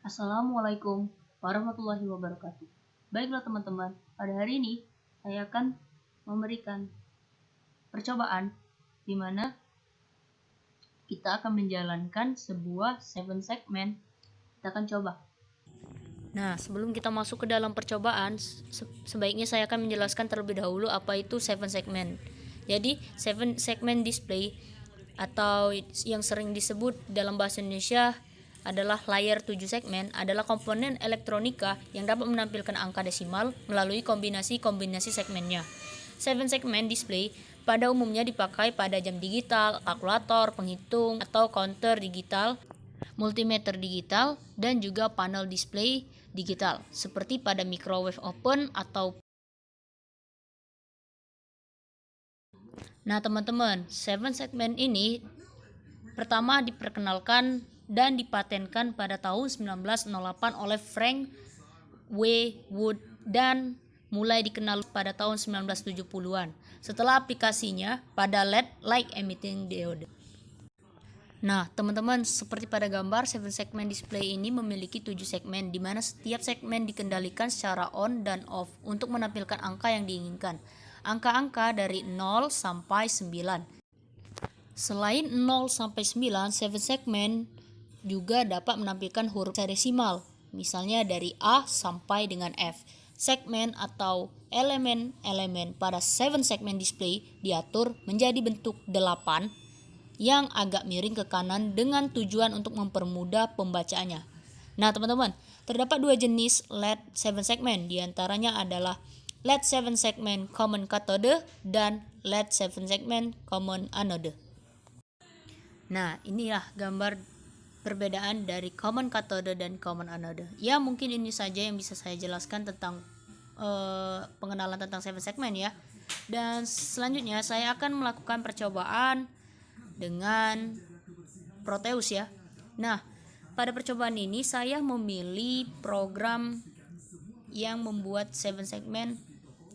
Assalamualaikum warahmatullahi wabarakatuh. Baiklah teman-teman, pada hari ini saya akan memberikan percobaan di mana kita akan menjalankan sebuah 7 segmen. Kita akan coba. Nah, sebelum kita masuk ke dalam percobaan, sebaiknya saya akan menjelaskan terlebih dahulu apa itu 7 segmen. Jadi, 7 segmen display atau yang sering disebut dalam bahasa Indonesia adalah layar 7 segmen adalah komponen elektronika yang dapat menampilkan angka desimal melalui kombinasi-kombinasi segmennya. 7 segmen display pada umumnya dipakai pada jam digital, kalkulator, penghitung, atau counter digital, multimeter digital, dan juga panel display digital seperti pada microwave oven atau. Nah teman-teman, 7 segmen ini pertama diperkenalkan dan dipatenkan pada tahun 1908 oleh Frank W. Wood dan mulai dikenal pada tahun 1970-an setelah aplikasinya pada LED light emitting diode. Nah teman-teman, seperti pada gambar, 7 segmen display ini memiliki 7 segmen di mana setiap segmen dikendalikan secara on dan off untuk menampilkan angka yang diinginkan. Angka-angka dari 0 sampai 9. Selain 0 sampai 9, 7 segmen juga dapat menampilkan huruf desimal, misalnya dari A sampai dengan F. Segmen atau elemen-elemen pada 7 segmen display diatur menjadi bentuk 8 yang agak miring ke kanan dengan tujuan untuk mempermudah pembacaannya. Nah teman-teman, terdapat dua jenis LED 7 segmen, diantaranya adalah LED 7 segmen common cathode dan LED 7 segmen common anode. Nah, inilah gambar perbedaan dari common cathode dan common anode. Ya, mungkin ini saja yang bisa saya jelaskan tentang pengenalan tentang 7 segmen ya. Dan selanjutnya saya akan melakukan percobaan dengan Proteus ya. Nah, pada percobaan ini saya memilih program yang membuat 7 segmen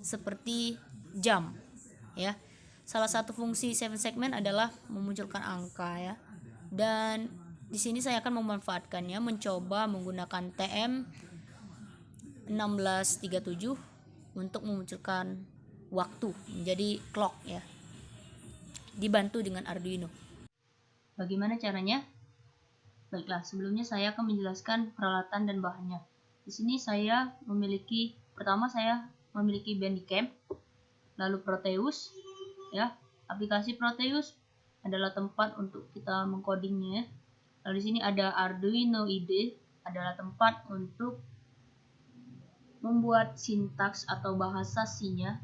seperti jam ya. Salah satu fungsi 7 segmen adalah memunculkan angka ya. Dan di sini saya akan memanfaatkannya mencoba menggunakan TM 1637 untuk memunculkan waktu menjadi clock ya. Dibantu dengan Arduino. Bagaimana caranya? Baiklah, sebelumnya saya akan menjelaskan peralatan dan bahannya. Di sini saya memiliki Bandicam, lalu Proteus ya. Aplikasi Proteus adalah tempat untuk kita mengcodingnya. Lalu di sini ada Arduino IDE, adalah tempat untuk membuat sintaks atau bahasa C-nya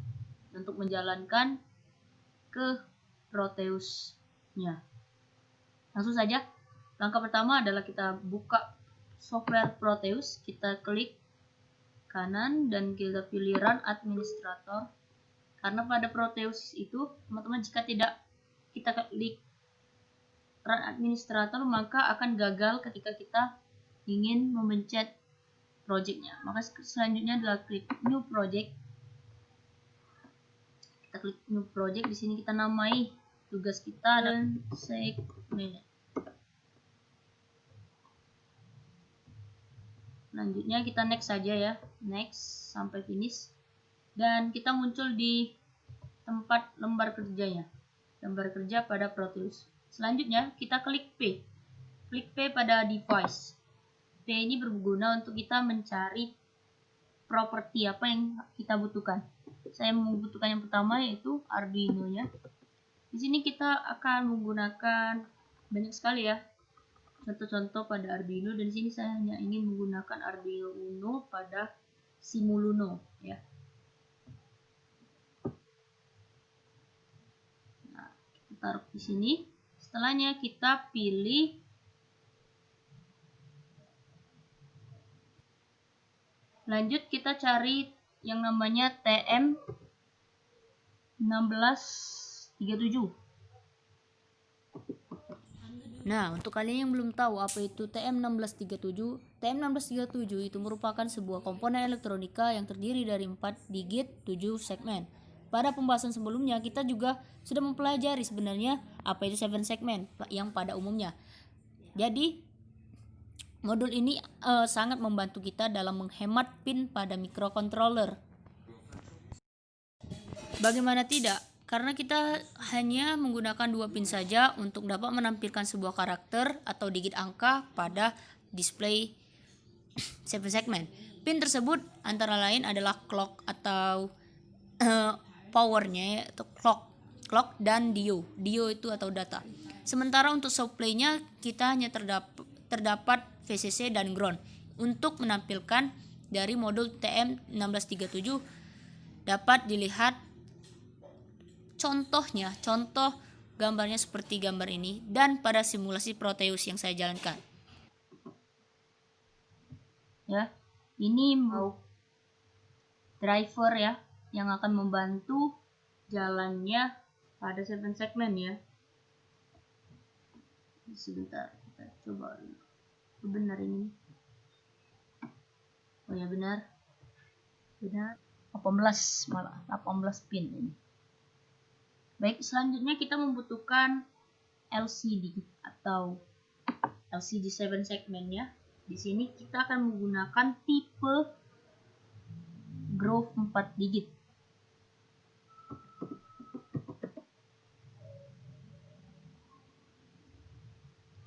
untuk menjalankan ke Proteusnya. Langsung saja, langkah pertama adalah kita buka software Proteus, kita klik kanan dan kita pilih Run Administrator. Karena pada Proteus itu, teman-teman, jika tidak kita klik Run Administrator, maka akan gagal ketika kita ingin memencet projectnya. Maka selanjutnya adalah klik New Project. Kita klik New Project. Di sini kita namai tugas kita dan segmen. Selanjutnya kita next saja ya, next sampai finish. Dan kita muncul di tempat lembar kerjanya, lembar kerja pada Proteus. Selanjutnya kita klik P, pada device. P ini berguna untuk kita mencari properti apa yang kita butuhkan. Saya membutuhkan yang pertama yaitu Arduino-nya. Di sini kita akan menggunakan banyak sekali ya contoh-contoh pada Arduino, dan di sini saya hanya ingin menggunakan Arduino Uno pada Simuluno ya. Taruh di sini. Setelahnya kita pilih lanjut, kita cari yang namanya TM 1637. Nah, untuk kalian yang belum tahu apa itu TM 1637, TM 1637 itu merupakan sebuah komponen elektronika yang terdiri dari 4 digit 7 segmen. Pada pembahasan sebelumnya kita juga sudah mempelajari sebenarnya apa itu 7 segmen yang pada umumnya. Jadi Modul ini sangat membantu kita dalam menghemat pin pada microcontroller. Bagaimana tidak? Karena kita hanya menggunakan 2 pin saja untuk dapat menampilkan sebuah karakter atau digit angka pada display 7 segment. Pin tersebut antara lain adalah clock atau powernya, atau clock dan dio itu atau data. Sementara untuk supply-nya kita hanya terdapat VCC dan ground. Untuk menampilkan dari modul TM1637 dapat dilihat contoh gambarnya seperti gambar ini dan pada simulasi Proteus yang saya jalankan. Ya, ini driver ya yang akan membantu jalannya pada 7 segmen ya. Sebentar, kita coba benar ini. Oh ya, benar 18 pin ini. Baik, selanjutnya kita membutuhkan LCD atau LCD 7 segmen ya. Di sini kita akan menggunakan tipe Grove 4 digit.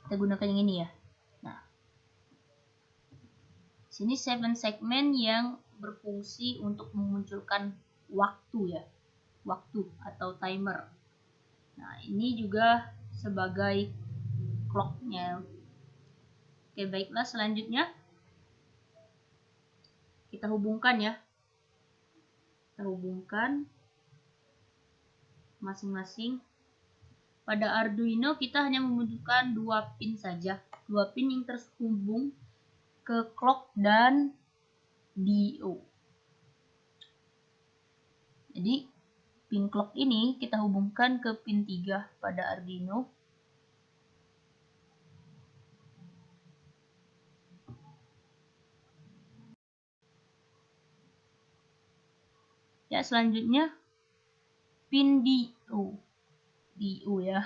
Kita gunakan yang ini ya. Nah, sini 7 segmen yang berfungsi untuk memunculkan waktu ya, waktu atau timer. Nah, ini juga sebagai clocknya. Oke, baiklah, selanjutnya kita hubungkan ya. Kita hubungkan masing-masing. Pada Arduino kita hanya membutuhkan 2 pin saja, 2 pin yang terhubung ke clock dan dio. Jadi pin clock ini kita hubungkan ke pin 3 pada Arduino. Ya, selanjutnya pin dio ya.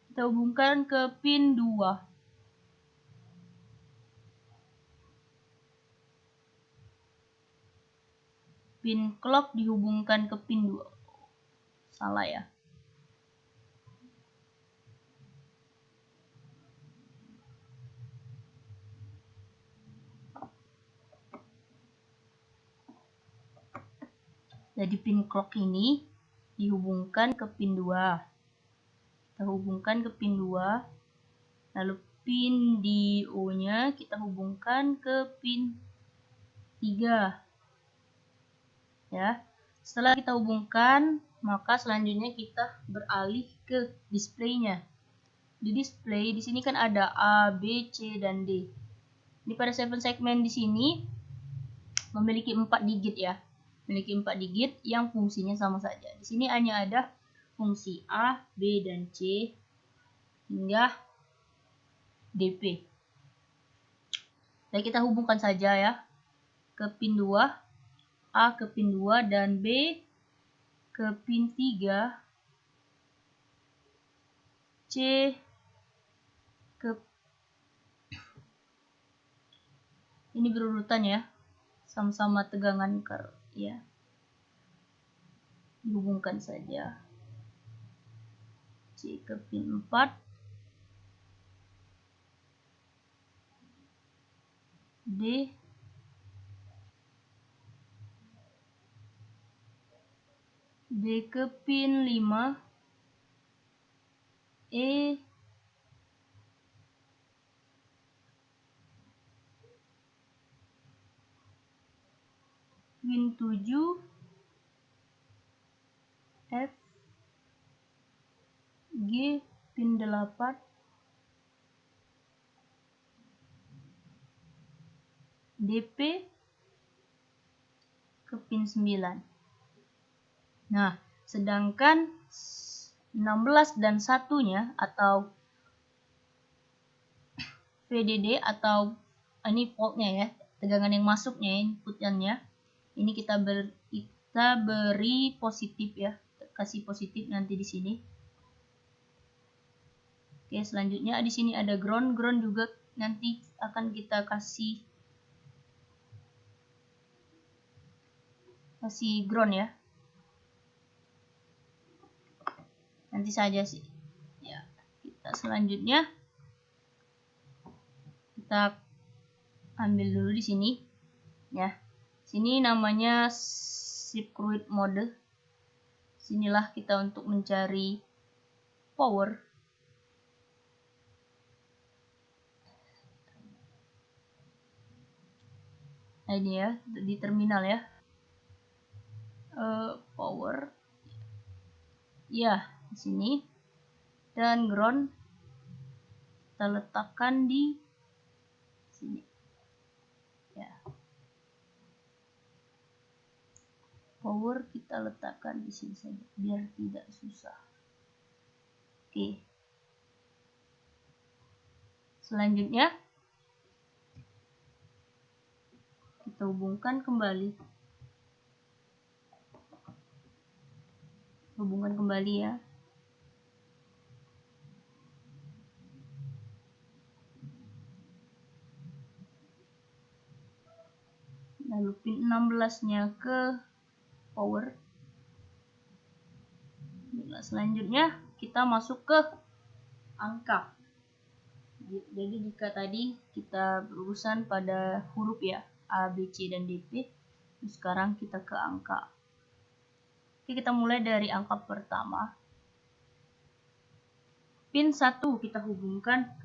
Kita hubungkan ke pin 2. Pin clock dihubungkan ke pin 2. Salah ya. Jadi pin clock ini dihubungkan ke pin 2. Kita hubungkan ke pin 2. Lalu pin dio-nya kita hubungkan ke pin 3. Ya. Setelah kita hubungkan, maka selanjutnya kita beralih ke display-nya. Di display di sini kan ada A, B, C dan D. Di pada 7 segmen di sini memiliki 4 digit ya. Memiliki 4 digit yang fungsinya sama saja. Di sini hanya ada fungsi A, B, dan C hingga DP. Jadi kita hubungkan saja ya ke pin 2, A ke pin 2 dan B ke pin 3, C ke ini berurutan ya, sama-sama tegangan ya. Dihubungkan saja. C ke pin 4, D ke pin 5, E pin 7, F, G pin 8, DP ke pin 9. Nah, sedangkan 16 dan 1-nya atau VDD atau ini voltnya ya, tegangan yang masuknya, inputnya, ini kita beri positif ya, kasih positif nanti di sini. Oke, selanjutnya di sini ada ground juga nanti akan kita kasih ground ya, nanti saja sih ya. Kita selanjutnya kita ambil dulu di sini ya. Sini namanya circuit mode. Sinilah kita untuk mencari power. Nah, ini ya di terminal ya. Power ya di sini, dan ground kita letakkan di sini ya. Power kita letakkan di sini saja biar tidak susah. Oke, selanjutnya kita hubungkan kembali ya. Lalu pin 16-nya ke power. Selanjutnya kita masuk ke angka. Jadi jika tadi kita berurusan pada huruf ya, A, B, C, dan D, P, sekarang kita ke angka. Oke, kita mulai dari angka pertama. Pin 1 kita hubungkan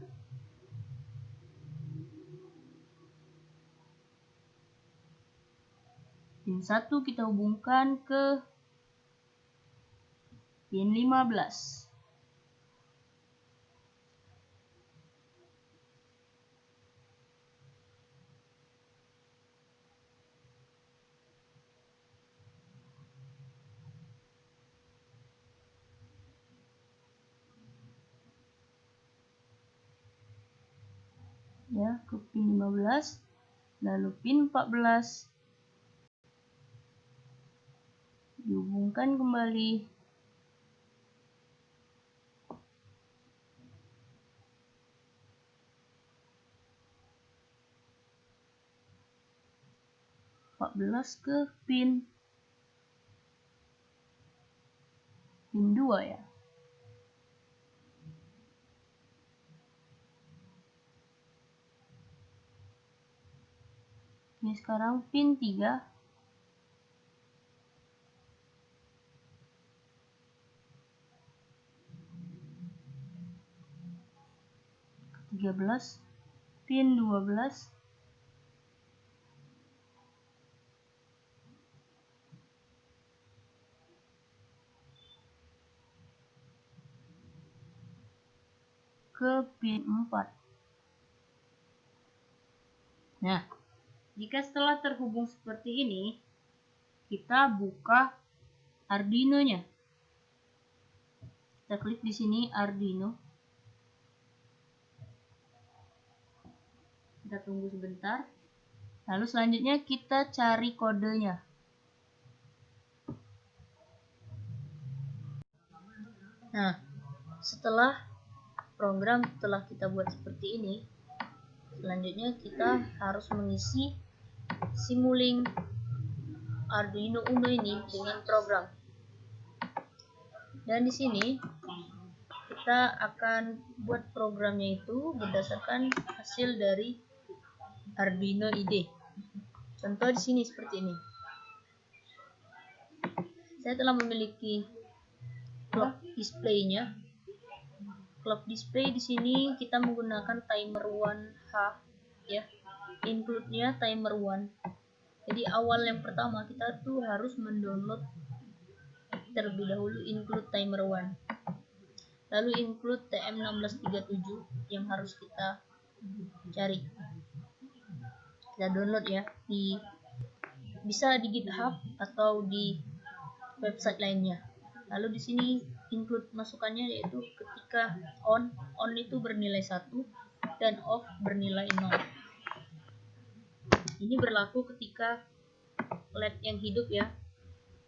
ke pin 15. Ya, ke pin 15, lalu pin 14 dihubungkan kembali ke pin 2 ya. Ini sekarang pin 3. 13, pin 12, ke pin 4. Nah, jika setelah terhubung seperti ini, kita buka Arduino-nya. Kita klik di sini Arduino. Kita tunggu sebentar. Lalu selanjutnya kita cari kodenya. Nah, setelah program telah kita buat seperti ini, selanjutnya kita harus mengisi Simulink Arduino Uno ini dengan program. Dan di sini kita akan buat programnya itu berdasarkan hasil dari Arduino IDE. Contoh di sini seperti ini. Saya telah memiliki clock display-nya. Clock display di sini kita menggunakan timer 1H ya. Include-nya timer 1. Jadi awal yang pertama kita tuh harus mendownload terlebih dahulu include timer 1. Lalu include TM1637 yang harus kita cari. Kita download ya, bisa di GitHub atau di website lainnya. Lalu di sini include masukannya yaitu ketika on itu bernilai 1 dan off bernilai 0. Ini berlaku ketika LED yang hidup ya.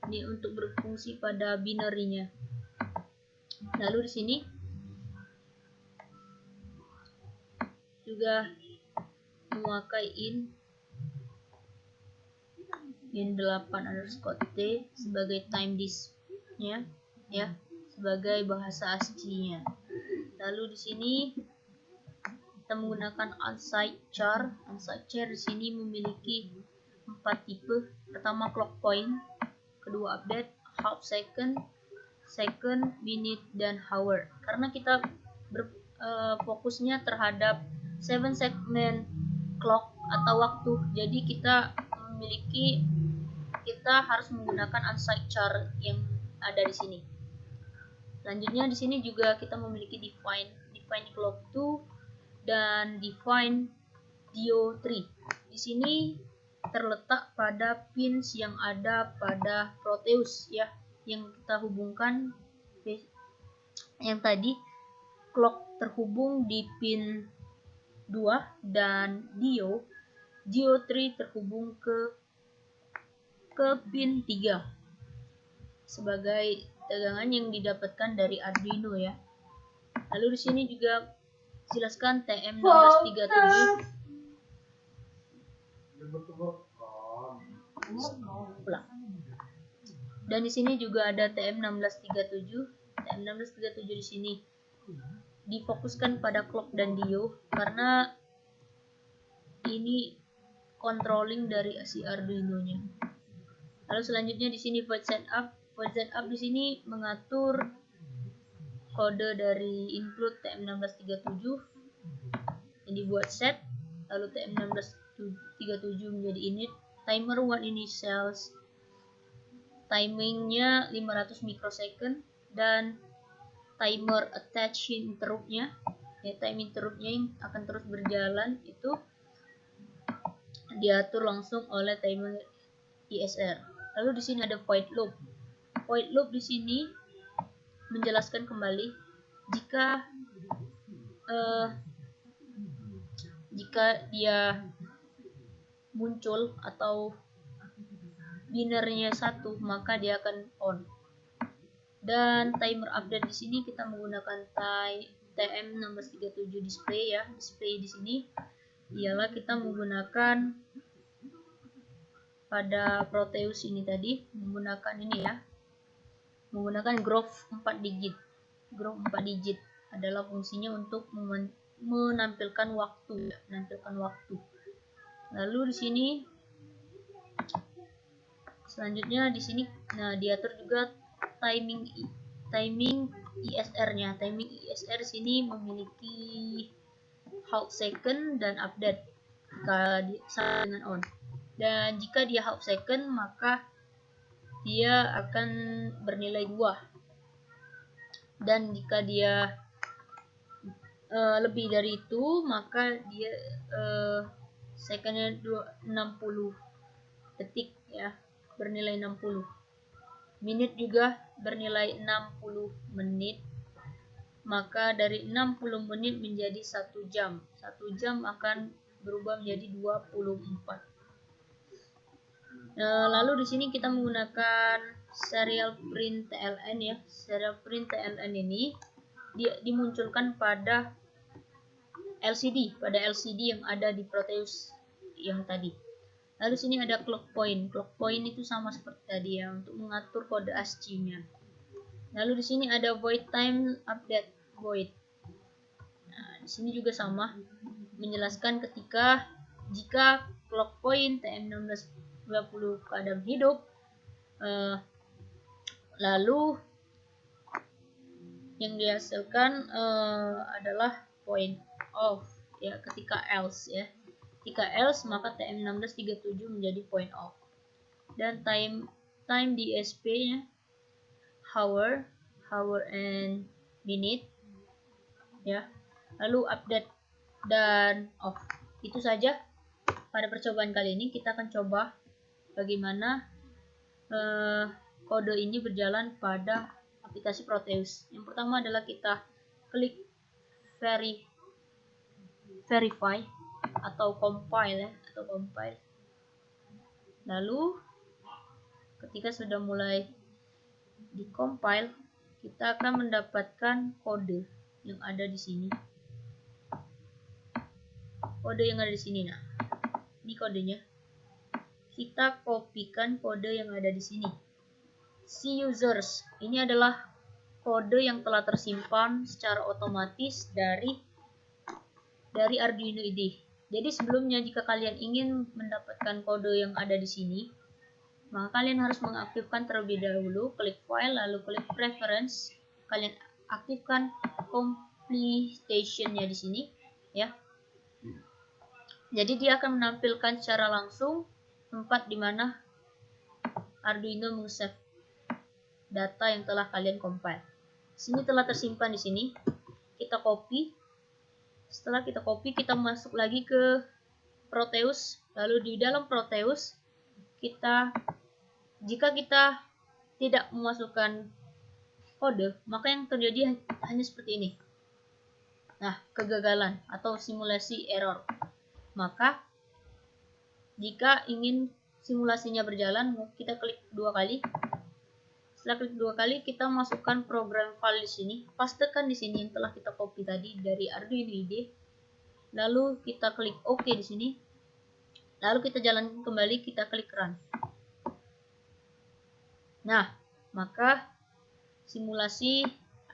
Ini untuk berfungsi pada binary-nya. Lalu di sini juga memakai in 8_t sebagai time disk-nya ya, sebagai bahasa ASCII-nya. Lalu di sini kita menggunakan unsigned char. Unsigned char di sini memiliki 4 tipe. Pertama clock point, kedua update, half second, second, minute, dan hour. Karena kita fokusnya terhadap 7 segment clock atau waktu, jadi kita harus menggunakan unsigned char yang ada di sini. Selanjutnya di sini juga kita memiliki define clock 2 dan define dio 3. Di sini terletak pada pins yang ada pada Proteus ya, yang kita hubungkan. Yang tadi clock terhubung di pin 2 dan dio 3 terhubung ke pin 3 sebagai tegangan yang didapatkan dari Arduino ya. Lalu di sini juga jelaskan TM1637. Dan di sini juga ada TM1637. TM1637 di sini difokuskan pada clock dan dio karena ini controlling dari si Arduino-nya. Lalu selanjutnya di sini void setup. Void setup di sini mengatur kode dari include TM1637 yang dibuat set, lalu TM1637 menjadi init, timer 1 initials, timingnya 500 microsecond, dan timer attach interruptnya ya, time interruptnya yang akan terus berjalan itu diatur langsung oleh timer ISR. Lalu di sini ada void loop. Void loop di sini menjelaskan kembali jika dia muncul atau binernya 1 maka dia akan on. Dan timer update di sini kita menggunakan TM1637 display ya. Display di sini ialah kita menggunakan pada Proteus ini tadi menggunakan ini ya. Menggunakan groove 4 digit. Groove 4 digit adalah fungsinya untuk menampilkan waktu, Lalu di sini selanjutnya di sini diatur juga timing ISR-nya. Timing ISR di sini memiliki half second dan update sama dengan on. Dan jika dia half second maka dia akan bernilai 2. Dan jika dia lebih dari itu maka dia secondnya 60 detik ya, bernilai 60. Menit juga bernilai 60 menit. Maka dari 60 menit menjadi 1 jam. 1 jam akan berubah menjadi 24. Lalu di sini kita menggunakan serial print TLN ya. Serial print TLN ini dimunculkan pada LCD yang ada di Proteus yang tadi. Lalu sini ada clock point. Clock point itu sama seperti tadi ya, untuk mengatur kode ASCII-nya. Lalu di sini ada void time update void. Nah, di sini juga sama, menjelaskan jika clock point TM1620 keadaan hidup, lalu yang dihasilkan adalah point off ya, ketika else ya. Ketika else maka TM1637 menjadi point off. Dan time DSP-nya hour and minute ya. Lalu update dan off. Itu saja pada percobaan kali ini. Kita akan coba bagaimana kode ini berjalan pada aplikasi Proteus. Yang pertama adalah kita klik verify atau compile ya, Lalu ketika sudah mulai di-compile, kita akan mendapatkan kode yang ada di sini. kode yang ada di sini. Nah, ini kodenya. Kita kopikan kode yang ada di sini. C users, ini adalah kode yang telah tersimpan secara otomatis dari Arduino IDE. Jadi sebelumnya jika kalian ingin mendapatkan kode yang ada di sini, maka kalian harus mengaktifkan terlebih dahulu, klik file, lalu klik preference, kalian aktifkan completion-nya di sini, ya. Jadi dia akan menampilkan secara langsung tempat di mana Arduino meng-save data yang telah kalian compile. Sini telah tersimpan di sini. Kita copy. Setelah kita copy, kita masuk lagi ke Proteus. Lalu di dalam Proteus, jika kita tidak memasukkan kode, maka yang terjadi hanya seperti ini. Nah, kegagalan atau simulasi error. Maka jika ingin simulasinya berjalan, kita klik 2 kali. Setelah klik 2 kali, kita masukkan program file di sini, pastekan di sini yang telah kita copy tadi dari Arduino IDE. Lalu kita klik OK di sini. Lalu kita jalankan kembali, kita klik run. Nah, maka simulasi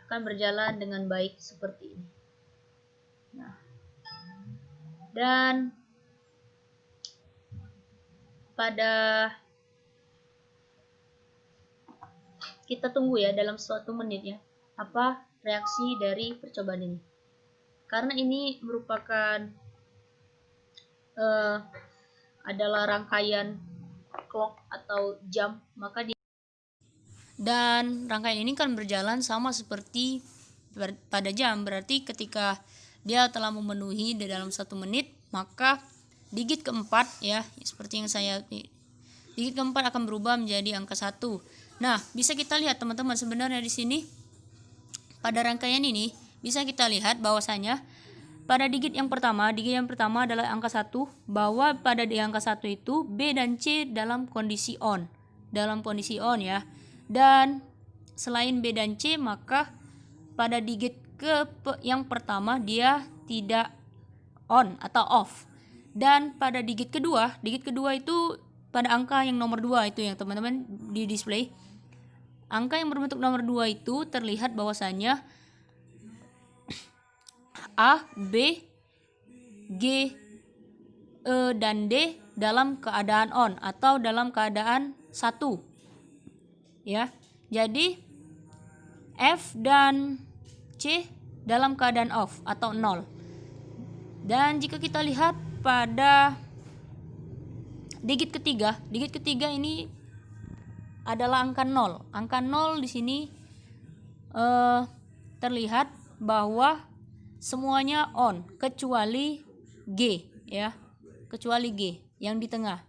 akan berjalan dengan baik seperti ini. Nah, dan kita tunggu ya dalam 1 menit ya, apa reaksi dari percobaan ini. Karena ini merupakan adalah rangkaian clock atau jam, maka dan rangkaian ini kan berjalan sama seperti pada jam. Berarti ketika dia telah memenuhi di dalam 1 menit, maka digit keempat ya, seperti yang digit keempat akan berubah menjadi angka 1. Nah, bisa kita lihat teman-teman, sebenarnya di sini pada rangkaian ini bisa kita lihat bahwasanya pada digit yang pertama adalah angka 1, bahwa pada di angka 1 itu B dan C dalam kondisi on. Ya. Dan selain B dan C, maka pada digit yang pertama dia tidak on atau off. Dan pada digit kedua itu pada angka yang nomor 2 itu yang teman-teman di display. Angka yang berbentuk nomor 2 itu terlihat bahwasanya A, B, G, E, dan D dalam keadaan on atau dalam keadaan 1. Ya. Jadi F dan C dalam keadaan off atau 0. Dan jika kita lihat pada digit ketiga ini adalah angka 0. Angka 0 di sini terlihat bahwa semuanya on kecuali G ya. Kecuali G yang di tengah.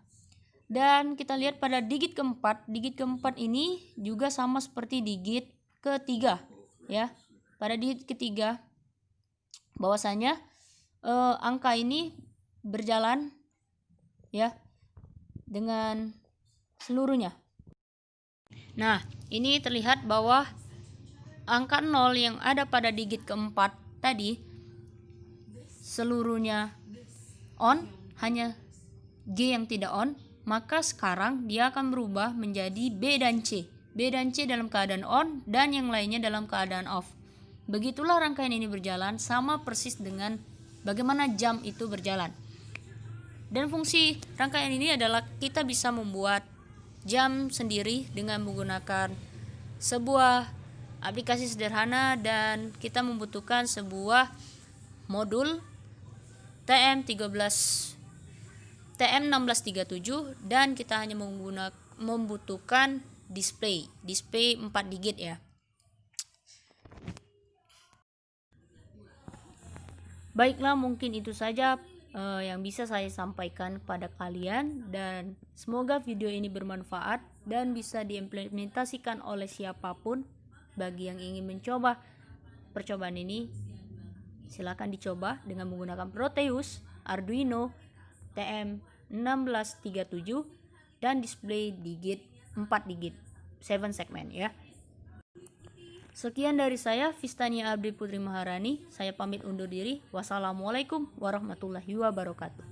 Dan kita lihat pada digit keempat ini juga sama seperti digit ketiga ya. Pada digit ketiga bahwasanya angka ini berjalan ya dengan seluruhnya. Nah, ini terlihat bahwa angka 0 yang ada pada digit keempat tadi seluruhnya on, hanya G yang tidak on, maka sekarang dia akan berubah menjadi B dan C. B dan C dalam keadaan on dan yang lainnya dalam keadaan off. Begitulah rangkaian ini berjalan, sama persis dengan bagaimana jam itu berjalan. Dan fungsi rangkaian ini adalah kita bisa membuat jam sendiri dengan menggunakan sebuah aplikasi sederhana, dan kita membutuhkan sebuah modul TM1637 dan kita hanya membutuhkan display 4 digit ya. Baiklah, mungkin itu saja yang bisa saya sampaikan kepada kalian, dan semoga video ini bermanfaat dan bisa diimplementasikan oleh siapapun. Bagi yang ingin mencoba percobaan ini, silakan dicoba dengan menggunakan Proteus, Arduino, TM1637 dan display 4 digit 7 segment ya. Sekian dari saya, Vistania Abdi Putri Maharani. Saya pamit undur diri. Wassalamualaikum warahmatullahi wabarakatuh.